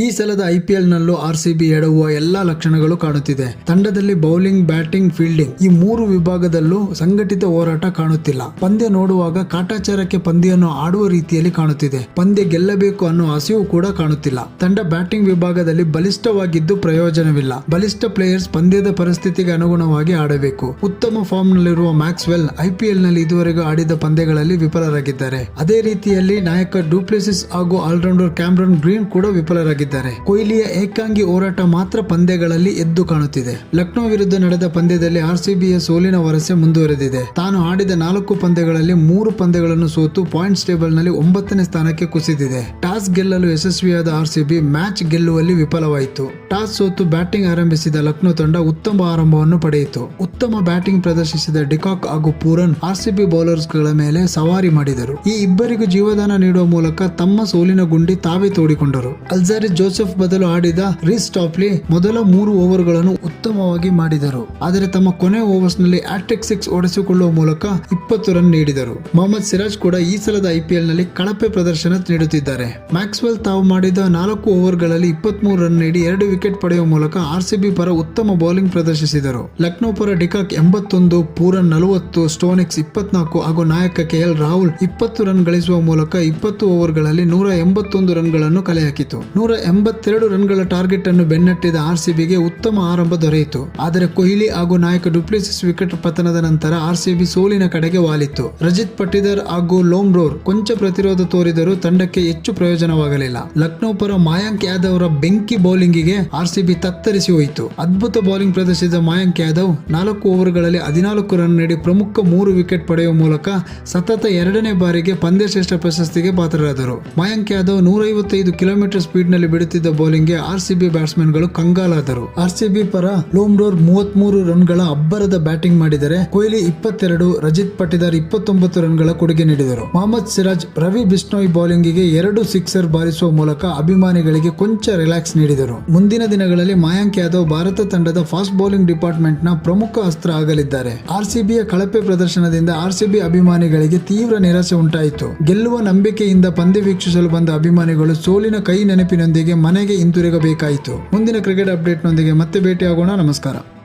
ಈ ಸಲದ IPL ನಲ್ಲೂ RCB ಎಡವುವ ಎಲ್ಲಾ ಲಕ್ಷಣಗಳು ಕಾಣುತ್ತಿದೆ. ತಂಡದಲ್ಲಿ ಬೌಲಿಂಗ್, ಬ್ಯಾಟಿಂಗ್, ಫೀಲ್ಡಿಂಗ್ ಈ ಮೂರು ವಿಭಾಗದಲ್ಲೂ ಸಂಘಟಿತ ಹೋರಾಟ ಕಾಣುತ್ತಿಲ್ಲ. ಪಂದ್ಯ ನೋಡುವಾಗ ಕಾಟಾಚಾರಕ್ಕೆ ಪಂದ್ಯವನ್ನು ಆಡುವ ರೀತಿಯಲ್ಲಿ ಕಾಣುತ್ತಿದೆ. ಪಂದ್ಯ ಗೆಲ್ಲಬೇಕು ಅನ್ನೋ ಹಸಿವು ಕೂಡ ಕಾಣುತ್ತಿಲ್ಲ. ತಂಡ ಬ್ಯಾಟಿಂಗ್ ವಿಭಾಗದಲ್ಲಿ ಬಲಿಷ್ಠವಾಗಿದ್ದು ಪ್ರಯೋಜನವಿಲ್ಲ. ಬಲಿಷ್ಠ ಪ್ಲೇಯರ್ಸ್ ಪಂದ್ಯದ ಪರಿಸ್ಥಿತಿಗೆ ಅನುಗುಣವಾಗಿ ಆಡಬೇಕು. ಉತ್ತಮ ಫಾರ್ಮ್ ನಲ್ಲಿರುವ ಮ್ಯಾಕ್ಸ್ವೆಲ್ IPL ನಲ್ಲಿ ಇದುವರೆಗೂ ಆಡಿದ ಪಂದ್ಯಗಳಲ್ಲಿ ವಿಫಲರಾಗಿದ್ದಾರೆ. ಅದೇ ರೀತಿಯಲ್ಲಿ ನಾಯಕ ಡುಪ್ಲೆಸಿಸ್ ಹಾಗೂ ಆಲ್ರೌಂಡರ್ ಕ್ಯಾಮರನ್ ಗ್ರೀನ್ ಕೂಡ ವಿಫಲರಾಗಿದ್ದಾರೆ. ಕೊಹ್ಲಿಯ ಏಕಾಂಗಿ ಹೋರಾಟ ಮಾತ್ರ ಪಂದ್ಯಗಳಲ್ಲಿ ಎದ್ದು ಕಾಣುತ್ತಿದೆ. ಲಕ್ನೋ ವಿರುದ್ಧ ನಡೆದ ಪಂದ್ಯದಲ್ಲಿ RCBಯ ಸೋಲಿನ ವರಸೆ ಮುಂದುವರೆದಿದೆ. ತಾನು ಆಡಿದ 4 ಪಂದ್ಯಗಳಲ್ಲಿ 3 ಪಂದ್ಯಗಳನ್ನು ಸೋತು ಪಾಯಿಂಟ್ಸ್ ಟೇಬಲ್ ನಲ್ಲಿ 9ನೇ ಸ್ಥಾನಕ್ಕೆ ಕುಸಿದಿದೆ. ಟಾಸ್ ಗೆಲ್ಲಲು ಯಶಸ್ವಿಯಾದ RCB ಮ್ಯಾಚ್ ಗೆಲ್ಲುವಲ್ಲಿ ವಿಫಲವಾಯಿತು. ಟಾಸ್ ಸೋತು ಬ್ಯಾಟಿಂಗ್ ಆರಂಭಿಸಿದ ಲಕ್ನೋ ತಂಡ ಉತ್ತಮ ಆರಂಭವನ್ನು ಪಡೆಯಿತು. ಉತ್ತಮ ಬ್ಯಾಟಿಂಗ್ ಪ್ರದರ್ಶಿಸಿದ ಡಿಕಾಕ್ ಹಾಗೂ ಪೂರನ್ RCB ಬೌಲರ್ಸ್ ಗಳ ಮೇಲೆ ಸವಾರಿ ಮಾಡಿದರು. ಈ ಇಬ್ಬರಿಗೂ ಜೀವದಾನ ನೀಡುವ ಮೂಲಕ ತಮ್ಮ ಸೋಲಿನ ಗುಂಡಿ ತಾವೇ ತೋಡಿಕೊಂಡರು. ಅಲ್ಜಾರಿ ಜೋಸೆಫ್ ಬದಲು ಆಡಿದ ರೀಸ್ ಟಾಪ್ಲಿ ಮೊದಲ 3 ಓವರ್ಗಳನ್ನು ಉತ್ತಮವಾಗಿ ಮಾಡಿದರು. ಆದರೆ ತಮ್ಮ ಕೊನೆ ಓವರ್ಸ್ ನಲ್ಲಿ ಹ್ಯಾಟ್ರಿಕ್ 6 ಹೊಡೆಸಿಕೊಳ್ಳುವ ಮೂಲಕ 20 ರನ್ ನೀಡಿದರು. ಮೊಹಮ್ಮದ್ ಸಿರಾಜ್ ಕೂಡ ಈ ಸಲದ IPL ನಲ್ಲಿ ಕಳಪೆ ಪ್ರದರ್ಶನ ನೀಡುತ್ತಿದ್ದಾರೆ. ಮ್ಯಾಕ್ಸ್ವೆಲ್ ತಾವು ಮಾಡಿದ 4 ಓವರ್ಗಳಲ್ಲಿ 23 ರನ್ ನೀಡಿ 2 ವಿಕೆಟ್ ಪಡೆಯುವ ಮೂಲಕ RCB ಪರ ಉತ್ತಮ ಬೌಲಿಂಗ್ ಪ್ರದರ್ಶಿಸಿದರು. ಲಕ್ನೋ ಪರ ಡಿಕಾಕ್ 81, ಪೂರನ್ 40, ಸ್ಟೋನಿಕ್ಸ್ 24 ಹಾಗೂ ನಾಯಕ KL ರಾಹುಲ್ 20 ರನ್ ಗಳಿಸುವ ಮೂಲಕ 20 ಓವರ್ಗಳಲ್ಲಿ 181 ರನ್ಗಳನ್ನು ಕಲೆ ಹಾಕಿತು. 182 ರನ್ಗಳ ಟಾರ್ಗೆಟ್ ಅನ್ನು ಬೆನ್ನಟ್ಟಿದ RCBಗೆ ಉತ್ತಮ ಆರಂಭ ದೊರೆಯಿತು. ಆದರೆ ಕೊಹ್ಲಿ ಹಾಗೂ ನಾಯಕ ಡುಪ್ಲೆಸಿಸ್ ವಿಕೆಟ್ ಪತನದ ನಂತರ RCB ಸೋಲಿನ ಕಡೆಗೆ ವಾಲಿತ್ತು. ರಜಿತ್ ಪಟಿದಾರ್ ಹಾಗೂ ಲೋಮ್ರೋರ್ ಕೊಂಚ ಪ್ರತಿರೋಧ ತೋರಿದರೂ ತಂಡಕ್ಕೆ ಹೆಚ್ಚು ಪ್ರಯೋಜನವಾಗಲಿಲ್ಲ. ಲಕ್ನೋ ಪರ ಮಾಯಾಂಕ್ ಯಾದವ್ ರ ಬೆಂಕಿ ಬೌಲಿಂಗಿಗೆ RCB ತತ್ತರಿಸಿ ಹೋಯಿತು. ಅದ್ಭುತ ಬೌಲಿಂಗ್ ಪ್ರದರ್ಶಿಸಿದ ಮಾಯಾಂಕ್ ಯಾದವ್ 4 ಓವರ್ಗಳಲ್ಲಿ 14 ರನ್ ನೀಡಿ ಪ್ರಮುಖ 3 ವಿಕೆಟ್ ಪಡೆಯುವ ಮೂಲಕ ಸತತ 2ನೇ ಬಾರಿಗೆ ಪಂದ್ಯಶ್ರೇಷ್ಠ ಪ್ರಶಸ್ತಿಗೆ ಪಾತ್ರರಾದರು. ಮಾಯಾಂಕ್ ಯಾದವ್ 155 ಕಿಲೋಮೀಟರ್ ಸ್ಪೀಡ್ ನಲ್ಲಿ ಬಿಡುತ್ತಿದ್ದ ಬೌಲಿಂಗ್ಗೆ RCB ಬ್ಯಾಟ್ಸ್ಮನ್ ಗಳು ಕಂಗಾಲಾದರು. RCB ಪರ ಲೋಮ್ರೋರ್ 33 ರನ್ಗಳ ಅಬ್ಬರದ ಬ್ಯಾಟಿಂಗ್ ಮಾಡಿದರೆ ಕೊಹ್ಲಿ 22, ರಜಿತ್ ಪಟಿದಾರ್ 29 ರನ್ಗಳ ಕೊಡುಗೆ ನೀಡಿದರು. ಮೊಹಮ್ಮದ್ ಸಿರಾಜ್ ರವಿ ಬಿಷ್ಣೋಯ್ ಬೌಲಿಂಗಿಗೆ 2 ಸಿಕ್ಸರ್ ಬಾರಿಸುವ ಮೂಲಕ ಅಭಿಮಾನಿಗಳಿಗೆ ಕೊಂಚ ರಿಲ್ಯಾಕ್ಸ್ ನೀಡಿದರು. ಮುಂದಿನ ದಿನಗಳಲ್ಲಿ ಮಾಯಾಂಕ್ ಯಾದವ್ ಭಾರತ ತಂಡದ ಫಾಸ್ಟ್ ಬೌಲಿಂಗ್ ಡಿಪಾರ್ಟ್ಮೆಂಟ್ ನ ಪ್ರಮುಖ ಅಸ್ತ್ರ ಆಗಲಿದ್ದಾರೆ. RCBಯ ಕಳಪೆ ಪ್ರದರ್ಶನದಿಂದ RCB ಅಭಿಮಾನಿಗಳಿಗೆ ತೀವ್ರ ನಿರಾಸೆ ಉಂಟಾಯಿತು. ಗೆಲ್ಲುವ ನಂಬಿಕೆಯಿಂದ ಪಂದ್ಯ ವೀಕ್ಷಿಸಲು ಬಂದ ಅಭಿಮಾನಿಗಳು ಸೋಲಿನ ಕೈ ನೆನಪಿನೊಂದಿಗೆ ಮನೆಗೆ ಹಿಂತಿರುಗಬೇಕಾಯಿತು. ಮುಂದಿನ ಕ್ರಿಕೆಟ್ ಅಪ್ಡೇಟ್ ನೊಂದಿಗೆ ಮತ್ತೆ ಭೇಟಿಯಾಗೋಣ. ನಮಸ್ಕಾರ.